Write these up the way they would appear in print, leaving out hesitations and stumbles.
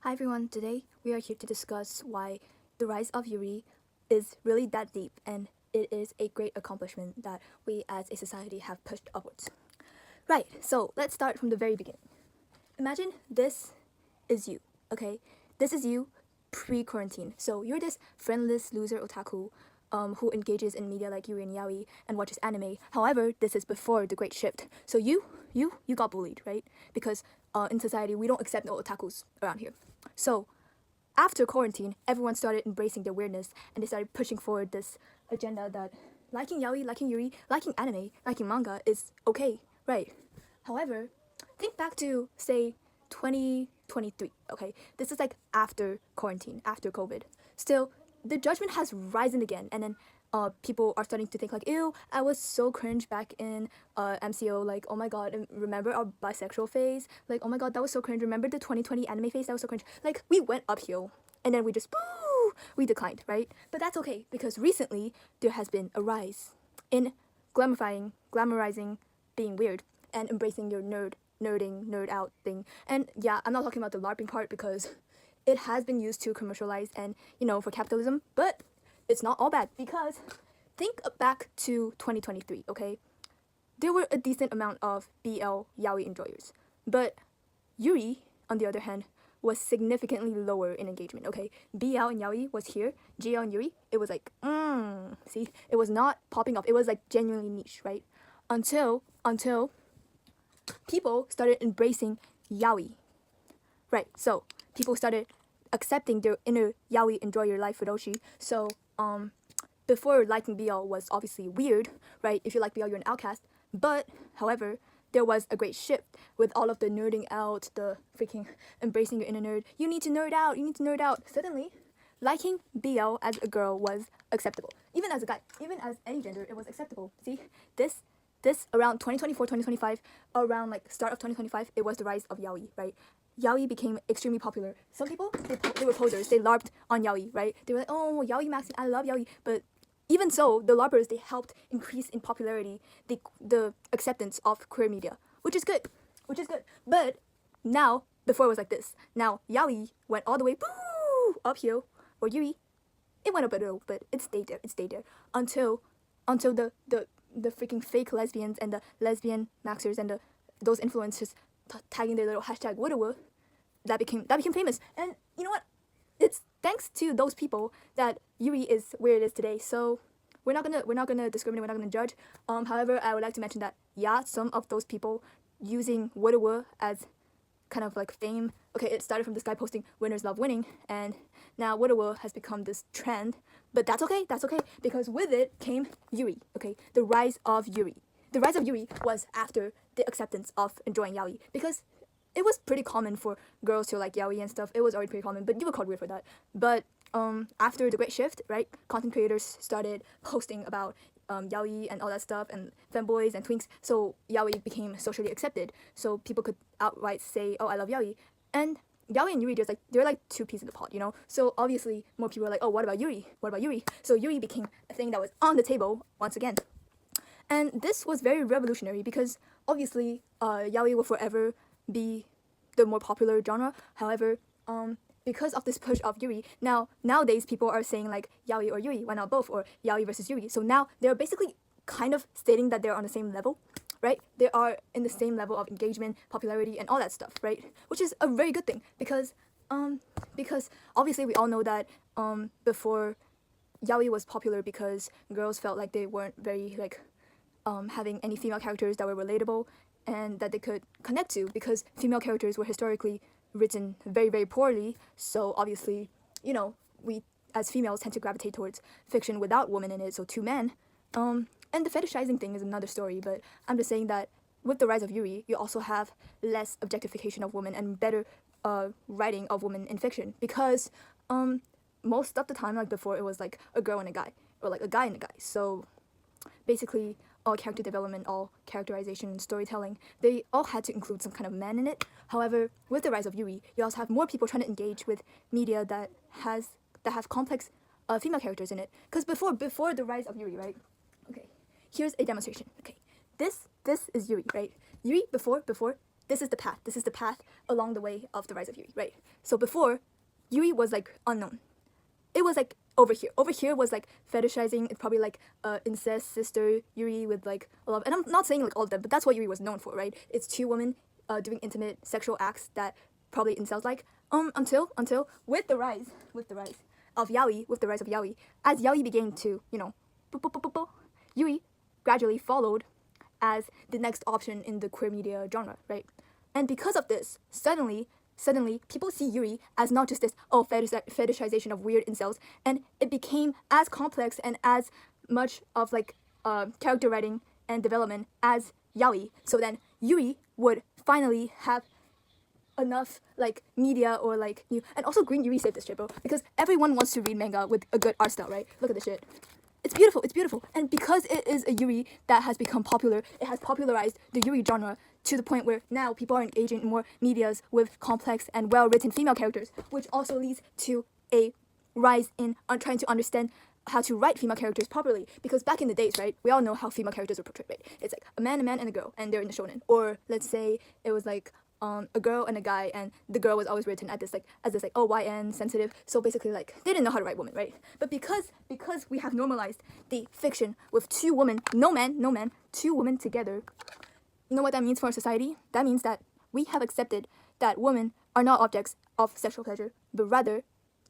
Hi everyone, today we are here to discuss why the rise of Yuri is really that deep and it is a great accomplishment that we as a society have pushed upwards. Right, so let's start from the very beginning. Imagine this is you, okay? This is you pre-quarantine. So you're this friendless loser otaku who engages in media like Yuri and Yaoi and watches anime. However, this is before the great shift. So you got bullied, right? Because in society, we don't accept no otakus around here. So after quarantine, everyone started embracing their weirdness and they started pushing forward this agenda that liking yaoi, liking yuri, liking anime, liking manga is okay, right? However, think back to, say, 2023, okay? This is like after quarantine, after COVID. Still, the judgment has risen again, and then people are starting to think like, ew, I was so cringe back in MCO, like, oh my god, and remember our bisexual phase? Like, oh my god, that was so cringe. Remember the 2020 anime phase? That was so cringe. Like, we went uphill, and then we just, boo, we declined, right? But that's okay, because recently, there has been a rise in glamorizing being weird, and embracing your nerd out thing. And yeah, I'm not talking about the LARPing part, because it has been used to commercialize and, for capitalism, but it's not all bad, because think back to 2023, okay? There were a decent amount of BL yaoi enjoyers, but Yuri, on the other hand, was significantly lower in engagement, okay? BL and yaoi was here, GL and Yuri, it was like, see? It was not popping off, it was like genuinely niche, right? Until people started embracing yaoi, right? So people started accepting their inner yaoi enjoy your life fudoshi. So before liking BL was obviously weird, right? If you like BL, you're an outcast. But however, there was a great shift with all of the nerding out, the freaking embracing your inner nerd. You need to nerd out. You need to nerd out. Suddenly, liking BL as a girl was acceptable. Even as a guy, even as any gender, it was acceptable. See, this around 2024, 2025, around like start of 2025, it was the rise of yaoi, right? Yaoi became extremely popular. Some people, they were posers. They LARPed on yaoi, right? They were like, oh, yaoi maxing, I love yaoi. But even so, the LARPers, they helped increase in popularity the acceptance of queer media, which is good. But now, before it was like this. Now, yaoi went all the way uphill, or Yuri, it went up a little, but it stayed there until the freaking fake lesbians and the lesbian maxers and those influencers tagging their little hashtag whatever, that became famous. And you know what? It's thanks to those people that Yuri is where it is today. So we're not gonna discriminate. We're not gonna judge. However, I would like to mention that yeah, some of those people using whatever as kind of like fame. Okay, it started from this guy posting winners love winning, and now whatever has become this trend. But that's okay, because with it came Yuri, okay? The rise of Yuri. The rise of Yuri was after the acceptance of enjoying yaoi, because it was pretty common for girls to like yaoi and stuff. It was already pretty common, but you were called weird for that. But after the great shift, right, content creators started posting about yaoi and all that stuff, and femboys and twinks, so yaoi became socially accepted, so people could outright say, oh, I love yaoi. And yaoi and yuri, they're like two peas in the pod, so obviously more people are like, oh, what about yuri, so yuri became a thing that was on the table once again. And this was very revolutionary, because obviously yaoi will forever be the more popular genre. However, because of this push of Yuri, nowadays people are saying like yaoi or Yuri, why not both, or yaoi versus Yuri. So now they're basically kind of stating that they're on the same level, right? They are in the same level of engagement, popularity, and all that stuff, right? Which is a very good thing, because obviously we all know that before, yaoi was popular because girls felt like they weren't very like having any female characters that were relatable and that they could connect to, because female characters were historically written very, very poorly. So obviously, we as females tend to gravitate towards fiction without women in it, so two men. And the fetishizing thing is another story, but I'm just saying that with the rise of Yuri, you also have less objectification of women and better writing of women in fiction, because most of the time, like before, it was like a girl and a guy, or like a guy and a guy. So basically, all character development, all characterization, storytelling, they all had to include some kind of man in it. However, with the rise of Yuri, you also have more people trying to engage with media that have complex female characters in it. Because before the rise of Yuri, right? Okay, here's a demonstration. Okay, this is Yuri, right? Yuri before this is the path. This is the path along the way of the rise of Yuri, right? So before, Yuri was like unknown. It was like over here. Over here was like fetishizing. It's probably like incest sister Yuri with like a lot. And I'm not saying like all of them, but that's what Yuri was known for, right? It's two women doing intimate sexual acts that probably incels like. Until with the rise of yaoi, as yaoi began to Yuri gradually followed as the next option in the queer media genre, right? And because of this, suddenly people see Yuri as not just this fetishization of weird incels, and it became as complex and as much of like character writing and development as yaoi. So then Yuri would finally have enough like media or like new, and also Green Yuri saved this shit, bro, because everyone wants to read manga with a good art style, right? Look at this shit. It's beautiful, and because it is a Yuri that has become popular, it has popularized the Yuri genre to the point where now people are engaging in more medias with complex and well-written female characters, which also leads to a rise in trying to understand how to write female characters properly. Because back in the days, right, we all know how female characters were portrayed, right? It's like a man, and a girl, and they're in the shonen. Or let's say it was like a girl and a guy, and the girl was always written as this YN sensitive. So basically, like, they didn't know how to write women, right? But because we have normalized the fiction with two women, no man, two women together, you know what that means for our society? That means that we have accepted that women are not objects of sexual pleasure, but rather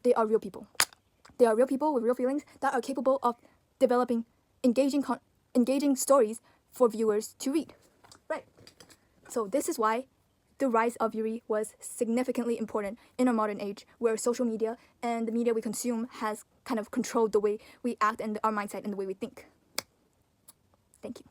they are real people. They are real people with real feelings that are capable of developing engaging stories for viewers to read, right? So this is why the rise of Yuri was significantly important in our modern age, where social media and the media we consume has kind of controlled the way we act and our mindset and the way we think. Thank you.